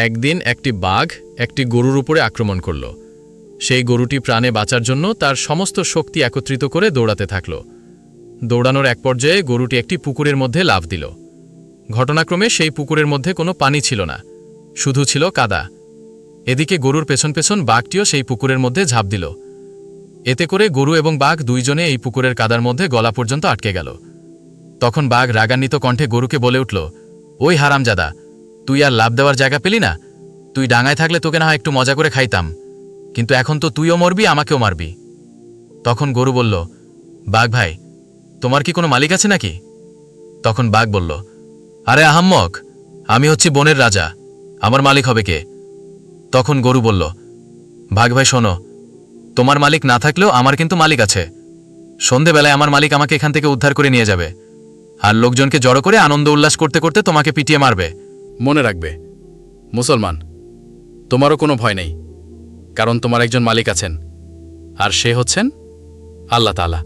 একদিন একটি বাঘ একটি গরুর উপরে আক্রমণ করল। সেই গরুটি প্রাণে বাঁচার জন্য তার সমস্ত শক্তি একত্রিত করে দৌড়াতে থাকল। দৌড়ানোর এক পর্যায়ে গরুটি একটি পুকুরের মধ্যে লাফ দিল। ঘটনাক্রমে সেই পুকুরের মধ্যে কোনো পানি ছিল না, শুধু ছিল কাদা। এদিকে গরুর পেছন পেছন বাঘটিও সেই পুকুরের মধ্যে ঝাঁপ দিল। এতে করে গরু এবং বাঘ দুইজনে এই পুকুরের কাদার মধ্যে গলা পর্যন্ত আটকে গেল। তখন বাঘ রাগান্বিত কণ্ঠে গরুকে বলে উঠল, ওই হারামজাদা, তুই আর লাভ দেওয়ার জায়গা পেলি না? তুই ডাঙায় থাকলে তোকে না হয় একটু মজা করে খাইতাম, কিন্তু এখন তো তুইও মরবি, আমাকেও মারবি। তখন গরু বলল, বাঘ ভাই, তোমার কি কোনো মালিক আছে নাকি? তখন বাঘ বলল, আরে আহাম্মক, আমি হচ্ছি বনের রাজা, আমার মালিক হবে কে? তখন গরু বলল, বাঘ ভাই শোনো, তোমার মালিক না থাকলেও আমার কিন্তু মালিক আছে। সন্ধেবেলায় আমার মালিক আমাকে এখান থেকে উদ্ধার করে নিয়ে যাবে, আর লোকজনকে জড়ো করে আনন্দ উল্লাস করতে করতে তোমাকে পিটিয়ে মারবে। মনে রাখবে মুসলমান, তোমারও কোনো ভয় নেই, কারণ তোমার একজন মালিক আছেন, আর সে হচ্ছেন আল্লাহ তাআলা।